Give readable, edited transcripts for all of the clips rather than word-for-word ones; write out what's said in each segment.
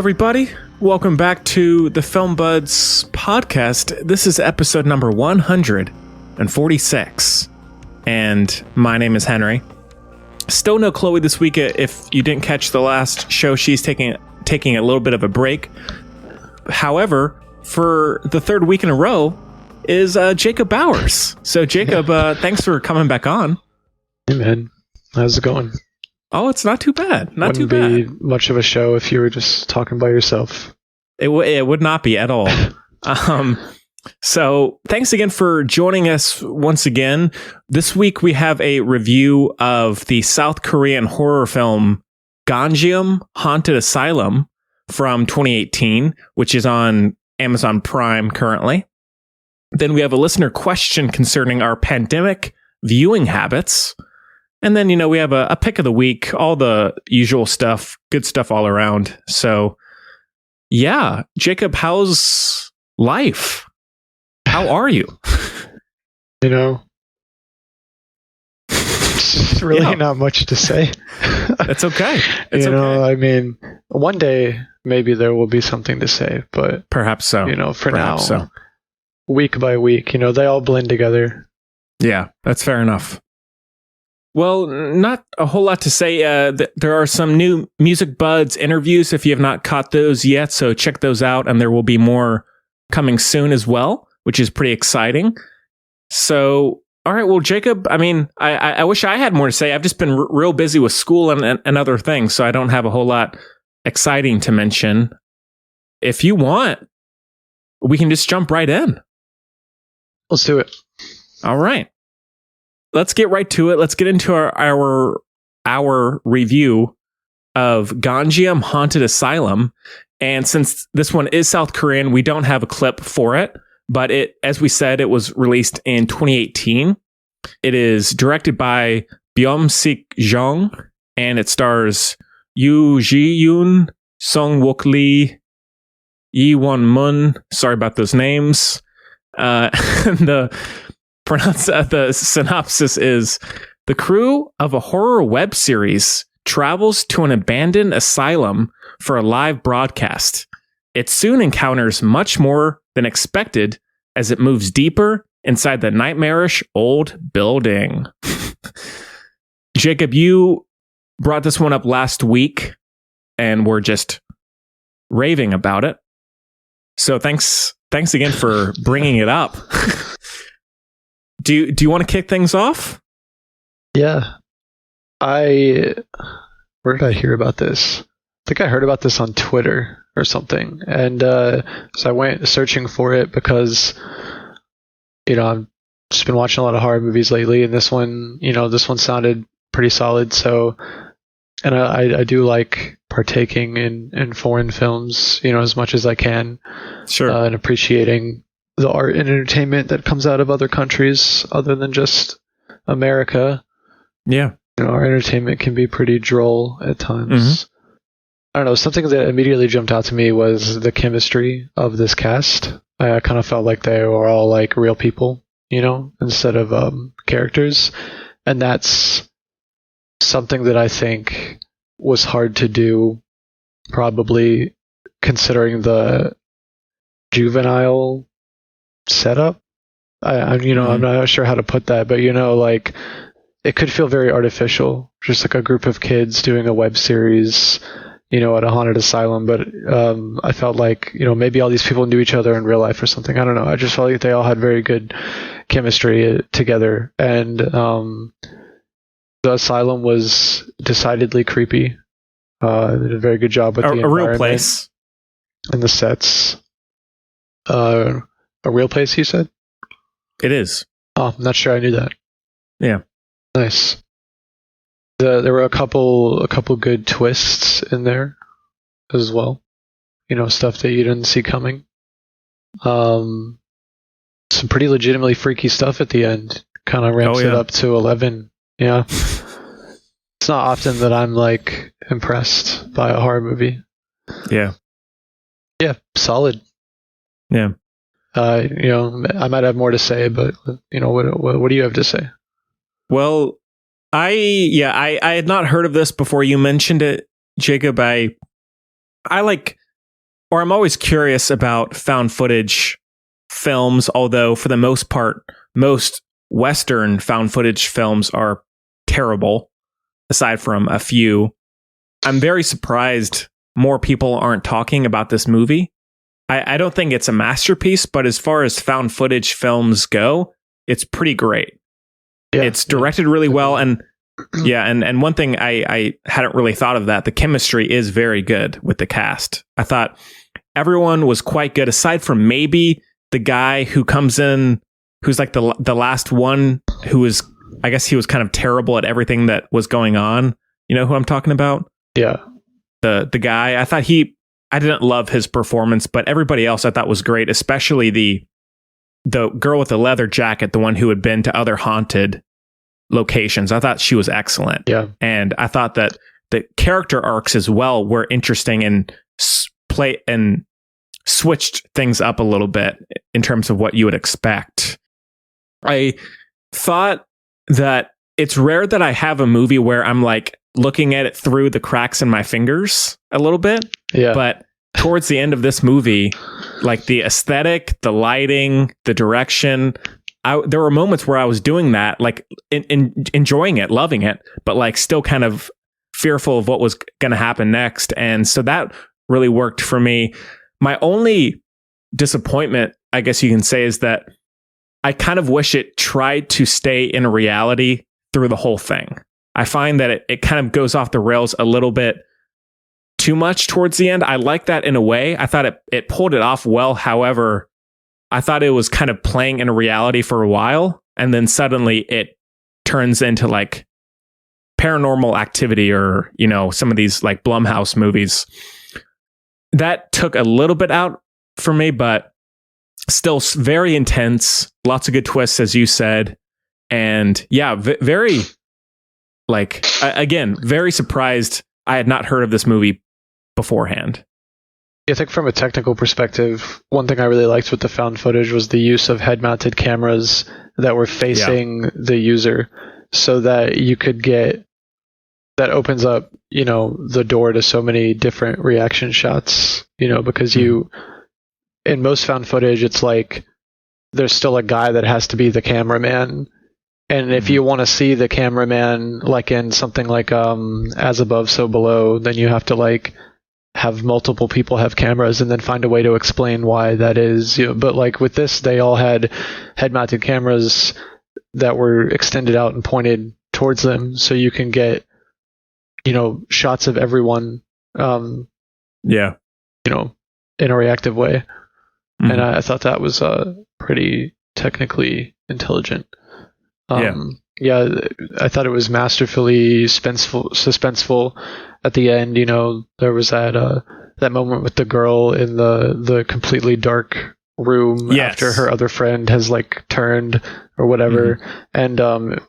everybody. Welcome back to the Film Buds podcast. This is episode number 146. And my name is Henry. Still no Chloe this week. If you didn't catch the last show, she's taking a little bit of a break. However, for the third week in a row is Jacob Bowers. So Jacob, thanks for coming back on. Hey man, how's it going? Oh, it's not too bad. Wouldn't be much of a show if you were just talking by yourself. It would not be at all. So thanks again for joining us once again. This week we have a review of the South Korean horror film Gonjiam, Haunted Asylum from 2018, which is on Amazon Prime currently. Then we have a listener question concerning our pandemic viewing habits. And then, we have a pick of the week, all the usual stuff, good stuff all around. So, yeah, Jacob, how's life? How are you? It's really not much to say. It's okay. It's okay. I mean, one day maybe there will be something to say, but perhaps so. For perhaps now, week by week, they all blend together. Yeah, that's fair enough. Well, not a whole lot to say. There are some new Music Buds interviews if you have not caught those yet, so check those out, and there will be more coming soon as well, which is pretty exciting. So, all right, well, Jacob, I mean, I wish I had more to say. I've just been real busy with school and other things, so I don't have a whole lot exciting to mention. If you want, we can just jump right in. Let's do it. All right. Let's get right to it. Let's get into our review of Gonjiam, Haunted Asylum. And since this one is South Korean, we don't have a clip for it. But as we said, it was released in 2018. It is directed by Byum-sik Jung, and it stars Yoo Ji-yoon, Song Wook Lee, Yi Won Mun. Sorry about those names. The synopsis is: the crew of a horror web series travels to an abandoned asylum for a live broadcast. It soon encounters much more than expected as it moves deeper inside the nightmarish old building. Jacob, you brought this one up last week and we're just raving about it. So thanks again for bringing it up. Do you want to kick things off? Yeah. Where did I hear about this? I think I heard about this on Twitter or something. And so I went searching for it because, I've just been watching a lot of horror movies lately, and this one sounded pretty solid. So, and I do like partaking in foreign films, as much as I can. Sure. And appreciating the art and entertainment that comes out of other countries other than just America. Yeah. Our entertainment can be pretty droll at times. Mm-hmm. I don't know, something that immediately jumped out to me was the chemistry of this cast. I kind of felt like they were all like real people, instead of characters. And that's something that I think was hard to do, probably considering the juvenile setup. I'm not sure how to put that, but it could feel very artificial, just like a group of kids doing a web series, at a haunted asylum. But I felt like maybe all these people knew each other in real life or something. I don't know. I just felt like they all had very good chemistry together, and the asylum was decidedly creepy. They did a very good job with the environment, real place, and the sets. A real place, you said? It is. Oh, I'm not sure I knew that. Yeah. Nice. There were a couple good twists in there as well. Stuff that you didn't see coming. Some pretty legitimately freaky stuff at the end. Kind of ramps it up to 11. Yeah. It's not often that I'm impressed by a horror movie. Yeah. Yeah, solid. Yeah. I might have more to say, but what do you have to say? Well, I had not heard of this before you mentioned it, Jacob. I like I'm always curious about found footage films, although for the most part, most Western found footage films are terrible, aside from a few. I'm very surprised more people aren't talking about this movie. I don't think it's a masterpiece, but as far as found footage films go, it's pretty great. Yeah, it's directed really well, and and one thing I hadn't really thought of, that the chemistry is very good with the cast. I thought everyone was quite good, aside from maybe the guy who comes in, who's like the last one, who is, I guess he was kind of terrible at everything that was going on. You know who I'm talking about? Yeah. The guy, I didn't love his performance, but everybody else I thought was great, especially the girl with the leather jacket, the one who had been to other haunted locations. I thought she was excellent. Yeah. And I thought that the character arcs as well were interesting and switched things up a little bit in terms of what you would expect. I thought that it's rare that I have a movie where I'm like looking at it through the cracks in my fingers a little bit. Yeah. But towards the end of this movie, like the aesthetic, the lighting, the direction, there were moments where I was doing that, like enjoying it, loving it, but like still kind of fearful of what was going to happen next. And so that really worked for me. My only disappointment, I guess you can say, is that I kind of wish it tried to stay in reality through the whole thing. I find that it kind of goes off the rails a little bit too much towards the end. I like that in a way. I thought it pulled it off well. However, I thought it was kind of playing in reality for a while, and then suddenly it turns into like Paranormal Activity, or, you know, some of these like Blumhouse movies. That took a little bit out for me, but still very intense. Lots of good twists, as you said. And yeah, very, like, again, very surprised I had not heard of this movie beforehand. I think from a technical perspective, one thing I really liked with the found footage was the use of head-mounted cameras that were facing the user, so that you could get, that opens up, you know, the door to so many different reaction shots, you know, because in most found footage, it's like there's still a guy that has to be the cameraman. And if you want to see the cameraman, like in something like As Above, So Below, then you have to like have multiple people have cameras and then find a way to explain why that is. You know, but like with this, they all had head-mounted cameras that were extended out and pointed towards them, so you can get, you know, shots of everyone. You know, in a reactive way. And I thought that was pretty technically intelligent. Yeah, I thought it was masterfully suspenseful at the end. You know, there was that moment with the girl in the completely dark room after her other friend has like turned or whatever, and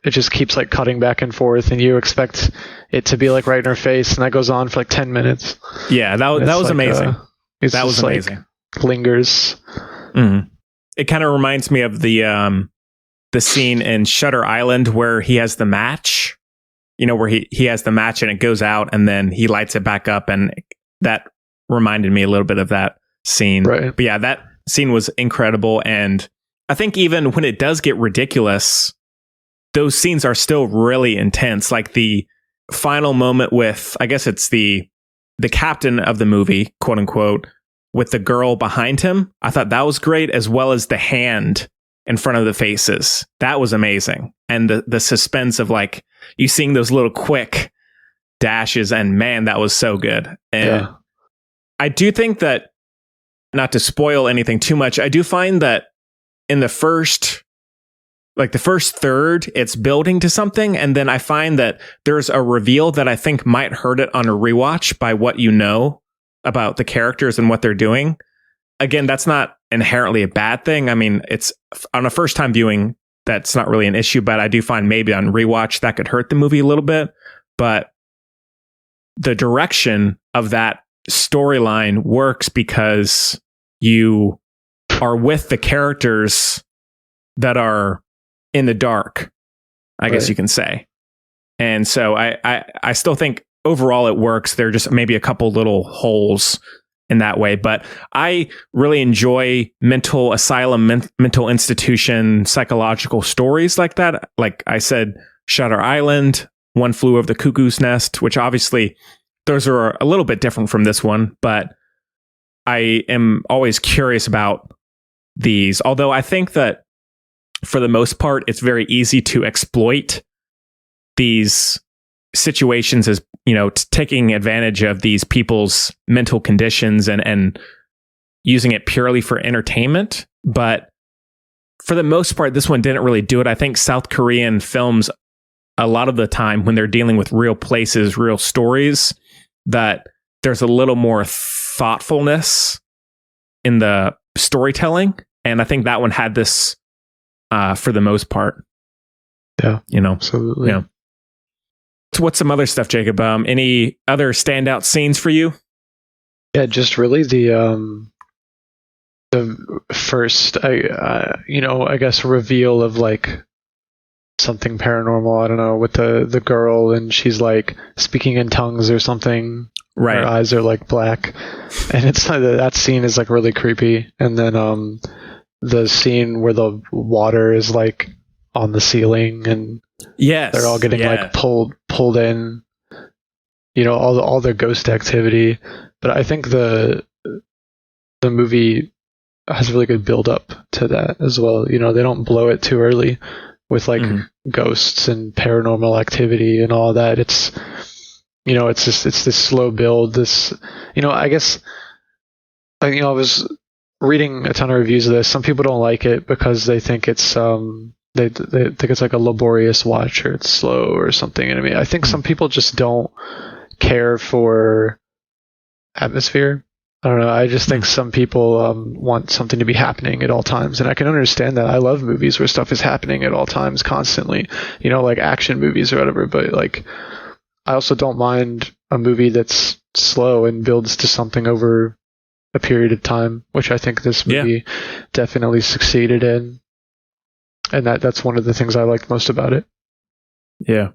it just keeps like cutting back and forth, and you expect it to be like right in her face, and that goes on for like 10 minutes. Yeah, that was like, amazing. That was amazing. Like, lingers. It kind of reminds me of the scene in Shutter Island where he has the match, you know, where he has the match and it goes out and then he lights it back up, and that reminded me a little bit of that scene. Right. But yeah, that scene was incredible, and I think even when it does get ridiculous, those scenes are still really intense. Like the final moment with, I guess it's the captain of the movie, quote unquote, with the girl behind him. I thought that was great, as well as the hand in front of the faces. That was amazing. And the suspense of like you seeing those little quick dashes, and man, that was so good. And I do think that, not to spoil anything too much, I do find that in the first third, it's building to something, and then I find that there's a reveal that I think might hurt it on a rewatch by what you know about the characters and what they're doing. Again, that's not inherently a bad thing. I mean, it's on a first time viewing, that's not really an issue, but I do find maybe on rewatch that could hurt the movie a little bit. But the direction of that storyline works because you are with the characters that are in the dark, I guess you can say. And so I still think overall it works. There are just maybe a couple little holes in that way. But I really enjoy mental asylum, mental institution, psychological stories like that. Like I said, Shutter Island, One Flew Over the Cuckoo's Nest, which obviously those are a little bit different from this one, but I am always curious about these. Although I think that for the most part, it's very easy to exploit these situations as, taking advantage of these people's mental conditions and using it purely for entertainment. But for the most part, this one didn't really do it. I think South Korean films, a lot of the time when they're dealing with real places, real stories, that there's a little more thoughtfulness in the storytelling. And I think that one had this for the most part. Yeah, absolutely. Yeah. So what's some other stuff, Jacob? Any other standout scenes for you? Yeah, just really the first, I guess reveal of like something paranormal. I don't know, with the girl and she's like speaking in tongues or something. Right. Her eyes are like black, and it's that scene is like really creepy. And then the scene where the water is like on the ceiling and yes, they're all getting like pulled in, all the ghost activity. But I think the movie has really good build up to that as well. They don't blow it too early with like ghosts and paranormal activity and all that. It's it's this slow build. This, I guess, I was reading a ton of reviews of this. Some people don't like it because they think it's they think it's like a laborious watch or it's slow or something. And I mean, I think some people just don't care for atmosphere. I don't know. I just think some people want something to be happening at all times, and I can understand that. I love movies where stuff is happening at all times, constantly. Like action movies or whatever. But like, I also don't mind a movie that's slow and builds to something over a period of time, which I think this movie definitely succeeded in. And that's one of the things I liked most about it. Yeah.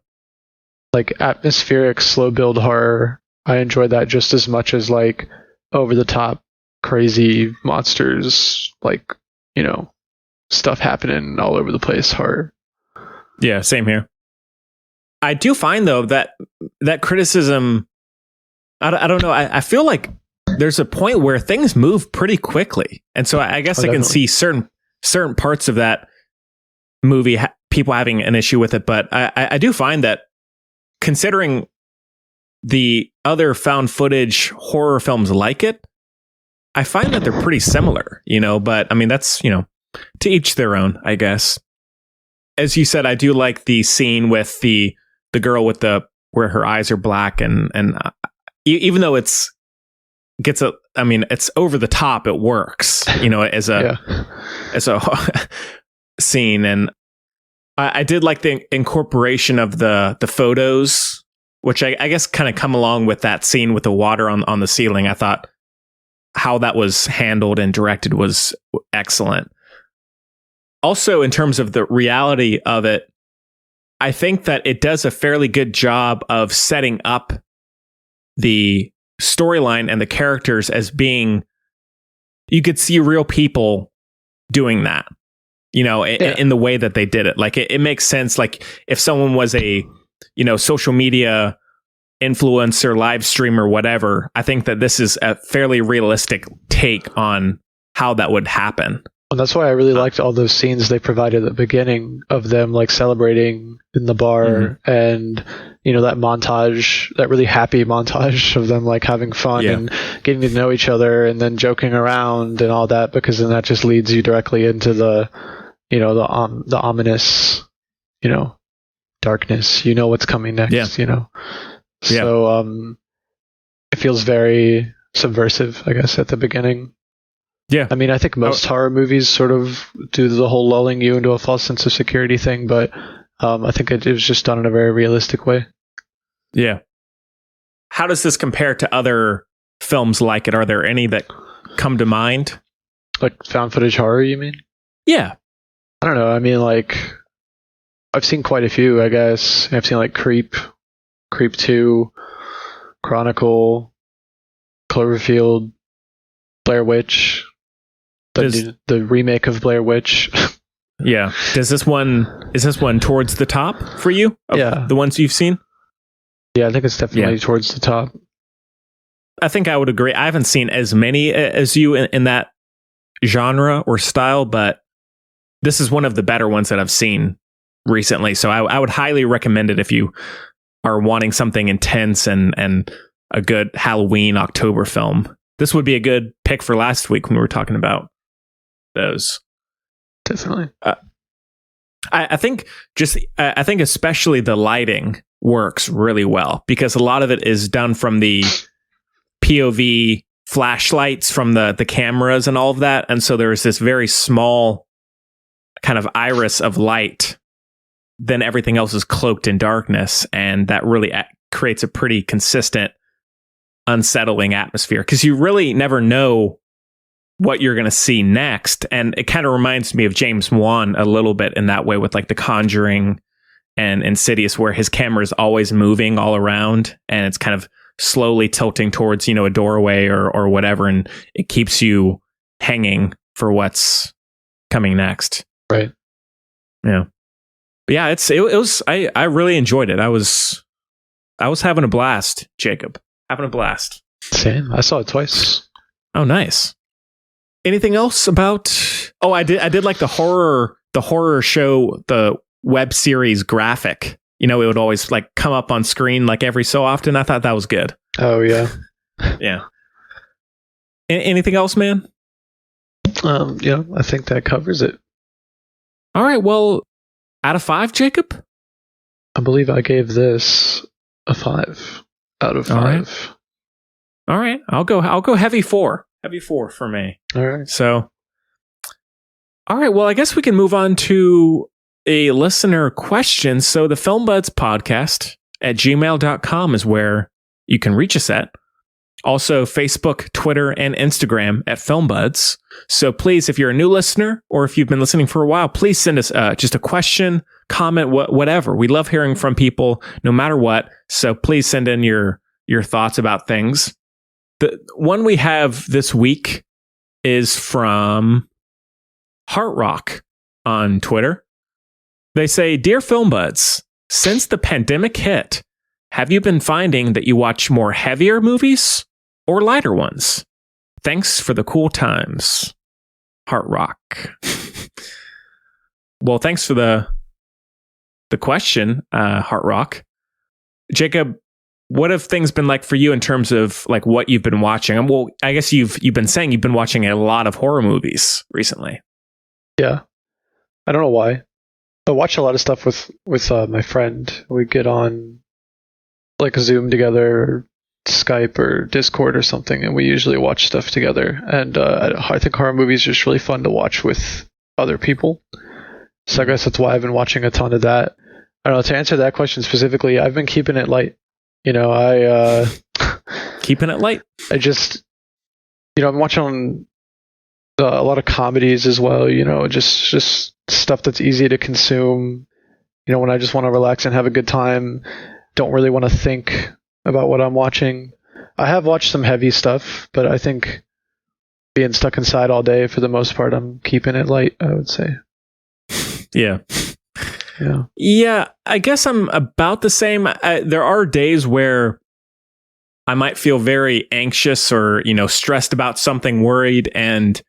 Like atmospheric, slow build horror, I enjoy that just as much as like over the top, crazy monsters, like, stuff happening all over the place horror. Yeah, same here. I do find though that criticism, I don't know. I feel like there's a point where things move pretty quickly, and so I guess I can see certain parts of that movie people having an issue with it. But I do find that, considering the other found footage horror films like it, I find that they're pretty similar. But I mean, that's to each their own, I guess. As you said, I do like the scene with the girl with where her eyes are black, and even though it's over the top, it works, as a scene. And I did like the incorporation of the photos, which I guess kind of come along with that scene with the water on the ceiling. I thought how that was handled and directed was excellent. Also, in terms of the reality of it, I think that it does a fairly good job of setting up the storyline and the characters as being, you could see real people doing that, in the way that they did it. Like it makes sense. Like if someone was a, social media influencer, live streamer, whatever, I think that this is a fairly realistic take on how that would happen. And that's why I really liked all those scenes they provided at the beginning of them like celebrating in the bar, and that montage, that really happy montage of them like having fun and getting to know each other and then joking around and all that, because then that just leads you directly into the the ominous darkness. What's coming next. So it feels very subversive, I guess, at the beginning. Yeah. I mean, I think most horror movies sort of do the whole lulling you into a false sense of security thing, but I think it was just done in a very realistic way. Yeah. How does this compare to other films like it? Are there any that come to mind? Like found footage horror, you mean? Yeah. I don't know. I mean, like, I've seen quite a few, I guess. I've seen like Creep 2, Chronicle, Cloverfield, Blair Witch, the remake of Blair Witch. Yeah. Is this one towards the top for you? Yeah. The ones you've seen? Yeah, I think it's definitely towards the top. I think I would agree. I haven't seen as many as you in that genre or style, but this is one of the better ones that I've seen recently. So I would highly recommend it if you are wanting something intense and a good Halloween October film. This would be a good pick for last week when we were talking about those. Definitely. I think especially the lighting works really well because a lot of it is done from the POV flashlights from the cameras and all of that. And so there's this very small kind of iris of light. Then everything else is cloaked in darkness. And that really creates a pretty consistent, unsettling atmosphere because you really never know what you're going to see next. And it kind of reminds me of James Wan a little bit in that way with like The Conjuring and Insidious, where his camera is always moving all around and it's kind of slowly tilting towards, a doorway or whatever. And it keeps you hanging for what's coming next. Right. Yeah. But yeah, I really enjoyed it. I was having a blast, Jacob. Having a blast. Same. I saw it twice. Oh, nice. Anything else about? Oh, I did like the horror show, the web series graphic. It would always like come up on screen like every so often. I thought that was good. Oh yeah. Yeah. Anything else, man? Yeah, I think that covers it. All right. Well, out of 5, Jacob? I believe I gave this a 5 out of 5. All right. I'll go heavy 4. Heavy 4 for me. All right. So, all right. Well, I guess we can move on to a listener question. So the Film Buds podcast at gmail.com is where you can reach us at. Also Facebook, Twitter, and Instagram at Film Buds. So please, if you're a new listener or if you've been listening for a while, please send us just a question, comment, whatever. We love hearing from people no matter what. So please send in your thoughts about things. The one we have this week is from Heart Rock on Twitter. They say, "Dear Film Buds, since the pandemic hit, have you been finding that you watch more heavier movies or lighter ones? Thanks for the cool times. Heart Rock." Well, thanks for the question, Heart Rock. Jacob, what have things been like for you in terms of like what you've been watching? Well, I guess you've been saying you've been watching a lot of horror movies recently. Yeah. I don't know why. I watch a lot of stuff with my friend. We get on like Zoom together, or Skype or Discord or something, and we usually watch stuff together. And I think horror movies are just really fun to watch with other people. So I guess that's why I've been watching a ton of that. I don't know, to answer that question specifically, I've been keeping it light. Keeping it light. I just, I'm watching a lot of comedies as well. Just stuff that's easy to consume. When I just want to relax and have a good time, don't really want to think about what I'm watching. I have watched some heavy stuff, but I think being stuck inside all day, for the most part, I'm keeping it light, I would say. Yeah. Yeah. Yeah, I guess I'm about the same. There are days where I might feel very anxious or, stressed about something, worried, and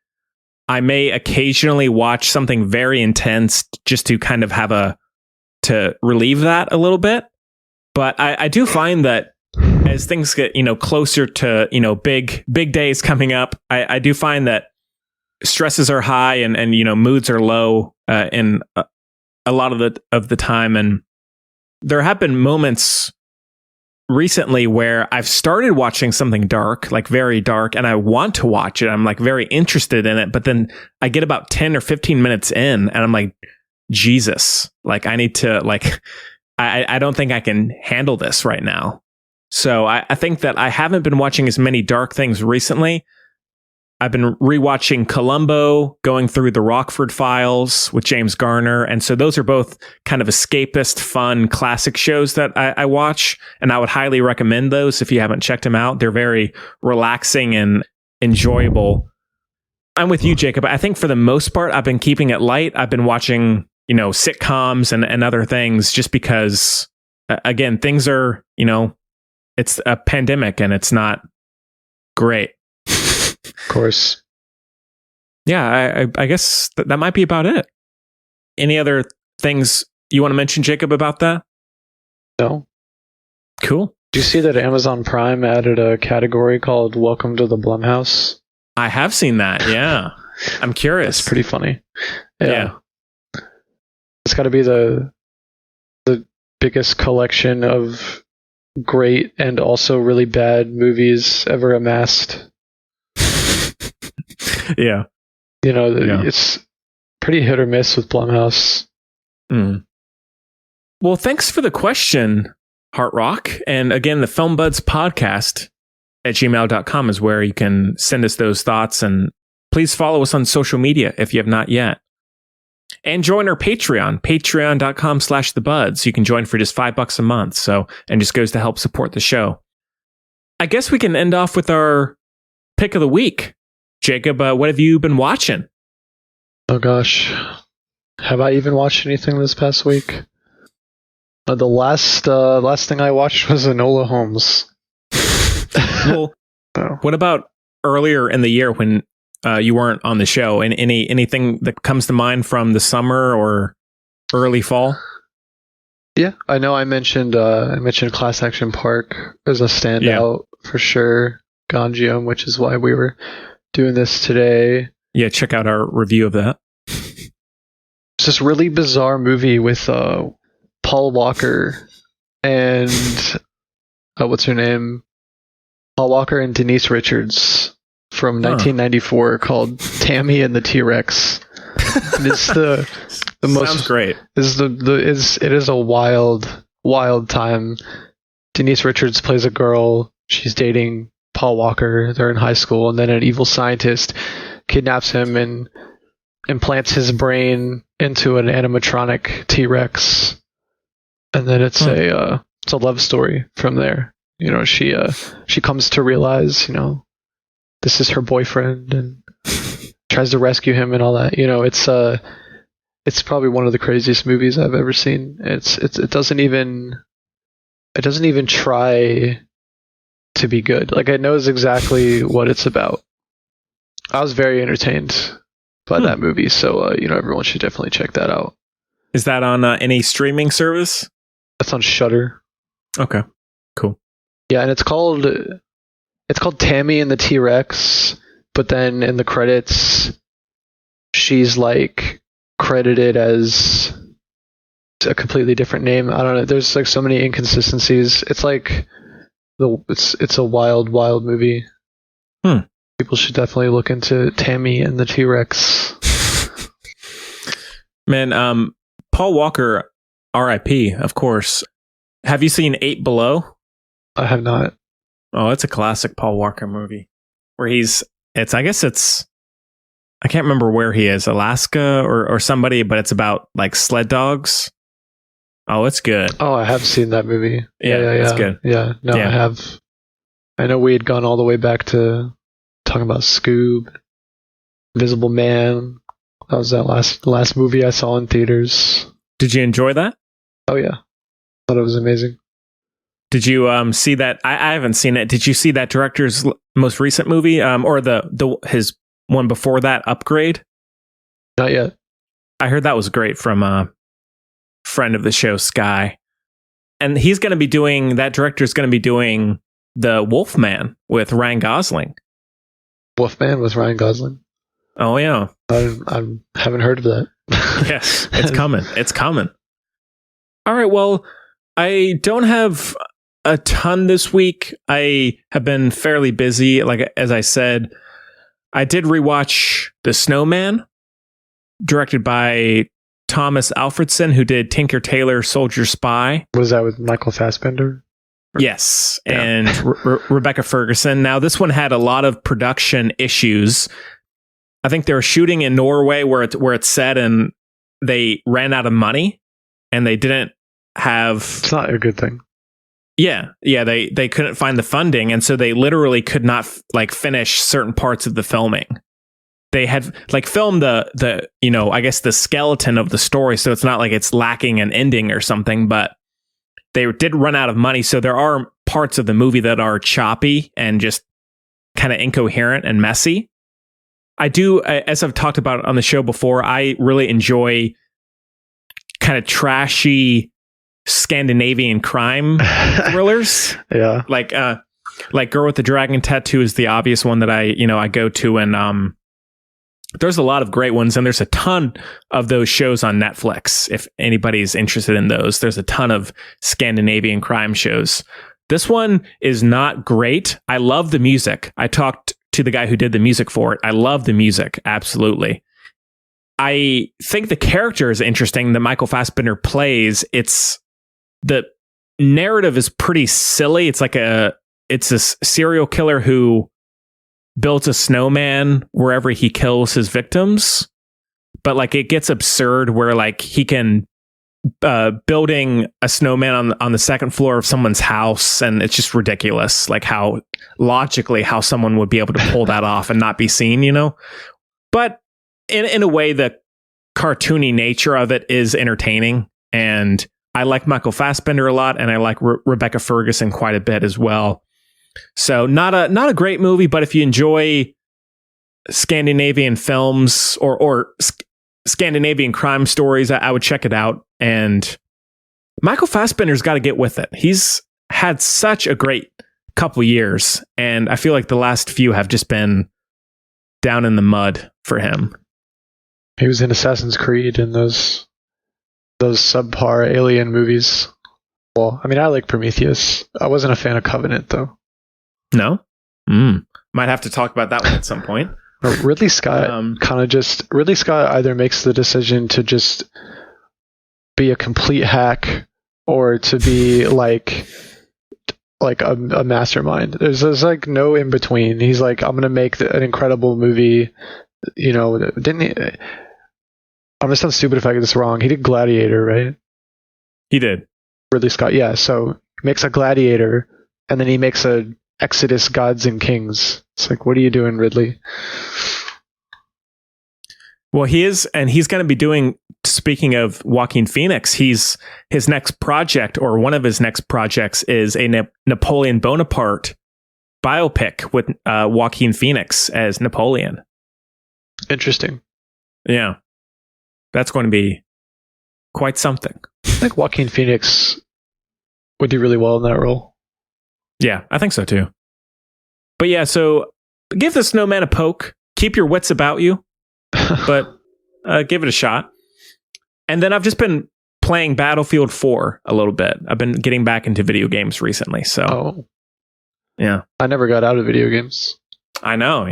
I may occasionally watch something very intense just to kind of to relieve that a little bit. But I do find that as things get, closer to, big days coming up, I do find that stresses are high and moods are low in a lot of the time. And there have been moments recently where I've started watching something dark, like very dark, and I want to watch it. I'm like very interested in it, but then I get about 10 or 15 minutes in and I'm like, Jesus, like I need to I don't think I can handle this right now. So I think that I haven't been watching as many dark things recently. I've been rewatching Columbo, going through the Rockford Files with James Garner. And so those are both kind of escapist, fun, classic shows that I watch. And I would highly recommend those if you haven't checked them out. They're very relaxing and enjoyable. I'm with you, Jacob. I think for the most part, I've been keeping it light. I've been watching, sitcoms and other things just because, again, things are, it's a pandemic and it's not great. Of course. Yeah, I guess that might be about it. Any other things you want to mention, Jacob, about that? No. Cool. Do you see that Amazon Prime added a category called Welcome to the Blumhouse? I have seen that, yeah. I'm curious. It's pretty funny. Yeah. It's got to be the biggest collection of great and also really bad movies ever amassed. Yeah. It's pretty hit or miss with Blumhouse. Mm. Well, thanks for the question, Heart Rock. And again, the Film Buds podcast at gmail.com is where you can send us those thoughts. And please follow us on social media if you have not yet. And join our Patreon, patreon.com/thebuds. You can join for just $5 a month. And just goes to help support the show. I guess we can end off with our pick of the week. Jacob, what have you been watching? Oh gosh. Have I even watched anything this past week? The last thing I watched was Enola Holmes. Well, What about earlier in the year when you weren't on the show? And anything that comes to mind from the summer or early fall? Yeah, I know. I mentioned Class Action Park as a standout for sure. Gonjiam, which is why we were doing this today. Yeah, check out our review of that. It's this really bizarre movie with Paul Walker and what's her name? Paul Walker and Denise Richards from 1994 called Tammy and the T-Rex. And it's the most sounds great. It is a wild time. Denise Richards plays a girl. She's dating Paul Walker. They're in high school, and then an evil scientist kidnaps him and implants his brain into an animatronic T-Rex. And then it's a love story from there. She comes to realize, this is her boyfriend and tries to rescue him and all that. It's probably one of the craziest movies I've ever seen. It doesn't even try to be good. Like, it knows exactly what it's about. I was very entertained by that movie, so everyone should definitely check that out. Is that on any streaming service? That's on Shudder. Okay, cool. Yeah, and it's called Tammy and the T-Rex, but then in the credits, she's like credited as a completely different name. I don't know. There's like so many inconsistencies. It's like it's a wild movie. People should definitely look into Tammy and the T-Rex. Man, Paul Walker, R.I.P., of course. Have you seen 8 Below? I have not. Oh, it's a classic Paul Walker movie where I can't remember where he is, Alaska or somebody, but it's about like sled dogs. Oh, it's good. Oh, I have seen that movie. Yeah. It's good. Yeah, no, yeah. I have. I know we had gone all the way back to talking about Scoob, Invisible Man. That was that last movie I saw in theaters. Did you enjoy that? Oh yeah, thought it was amazing. Did you see that? I haven't seen it. Did you see that director's most recent movie, or his one before that, Upgrade? Not yet. I heard that was great from a friend of the show, Sky, and that director's going to be doing the Wolfman with Ryan Gosling. Wolfman with Ryan Gosling. Oh yeah, I haven't heard of that. Yes, it's coming. It's coming. All right. Well, I don't have a ton this week. I have been fairly busy. Like, as I said, I did rewatch The Snowman, directed by Thomas Alfredson, who did Tinker Tailor Soldier Spy. Was that with Michael Fassbender? Yes, yeah. And Rebecca Ferguson. Now, this one had a lot of production issues. I think they were shooting in Norway where it's set, and they ran out of money, and they didn't have... It's not a good thing. Yeah, they couldn't find the funding, and so they literally could not finish certain parts of the filming. They had filmed the I guess the skeleton of the story, so it's not like it's lacking an ending or something, but they did run out of money, so there are parts of the movie that are choppy and just kind of incoherent and messy. I do, as I've talked about on the show before, I really enjoy kind of trashy Scandinavian crime thrillers. Yeah. Like Girl with the Dragon Tattoo is the obvious one that I go to, and there's a lot of great ones, and there's a ton of those shows on Netflix. If anybody's interested in those, there's a ton of Scandinavian crime shows. This one is not great. I love the music. I talked to the guy who did the music for it. I love the music. Absolutely. I think the character is interesting that Michael Fassbender plays. The narrative is pretty silly. It's a serial killer who built a snowman wherever he kills his victims. But it gets absurd where he can building a snowman on the second floor of someone's house, and it's just ridiculous how someone would be able to pull that off and not be seen, but in a way the cartoony nature of it is entertaining, and I like Michael Fassbender a lot, and I like Rebecca Ferguson quite a bit as well. So not a great movie, but if you enjoy Scandinavian films or Scandinavian crime stories, I would check it out. And Michael Fassbender's got to get with it. He's had such a great couple years, and I feel like the last few have just been down in the mud for him. He was in Assassin's Creed and those subpar alien movies. Well, I mean, I like Prometheus. I wasn't a fan of Covenant, though. No? Might have to talk about that one at some point. Ridley Scott Ridley Scott either makes the decision to just be a complete hack or to be like a mastermind. There's no in between. He's I'm gonna make an incredible movie. Didn't he? I'm gonna sound stupid if I get this wrong. He did Gladiator, right? He did. Ridley Scott, yeah. So he makes a Gladiator, and then he makes a Exodus Gods and Kings. It's what are you doing, Ridley? Well, he is, and he's going to be doing, speaking of Joaquin Phoenix, his next project, or one of his next projects, is a Napoleon Bonaparte biopic with Joaquin Phoenix as Napoleon. Interesting. Yeah. That's going to be quite something. I think Joaquin Phoenix would do really well in that role. Yeah, I think so too. But yeah, so give the Snowman a poke. Keep your wits about you, but give it a shot. And then I've just been playing Battlefield 4 a little bit. I've been getting back into video games recently. So, yeah, I never got out of video games. I know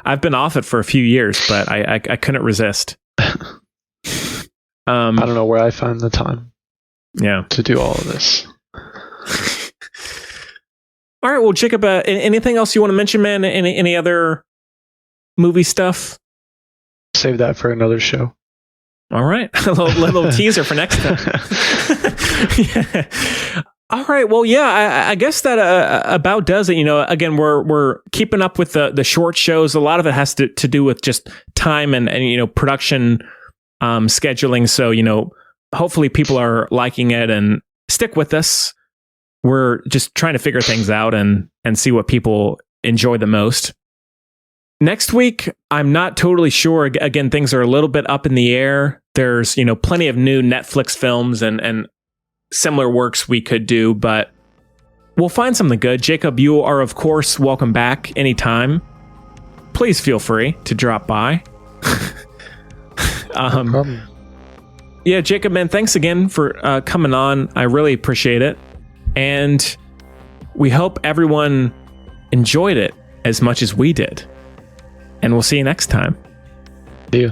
I've been off it for a few years, but I couldn't resist. I don't know where I find the time. Yeah, to do all of this. All right, well, Jacob, anything else you want to mention, man? Any other movie stuff? Save that for another show. All right, a little teaser for next time. Yeah. All right, well, yeah, I guess that about does it. Again, we're keeping up with the short shows. A lot of it has to do with just time and production scheduling. So hopefully people are liking it and stick with us. We're just trying to figure things out and see what people enjoy the most. Next week, I'm not totally sure. Again, things are a little bit up in the air. There's, plenty of new Netflix films and similar works we could do, but we'll find something good. Jacob, you are, of course, welcome back anytime. Please feel free to drop by. No problem. Yeah, Jacob, man, thanks again for coming on. I really appreciate it. And we hope everyone enjoyed it as much as we did. And we'll see you next time. See you.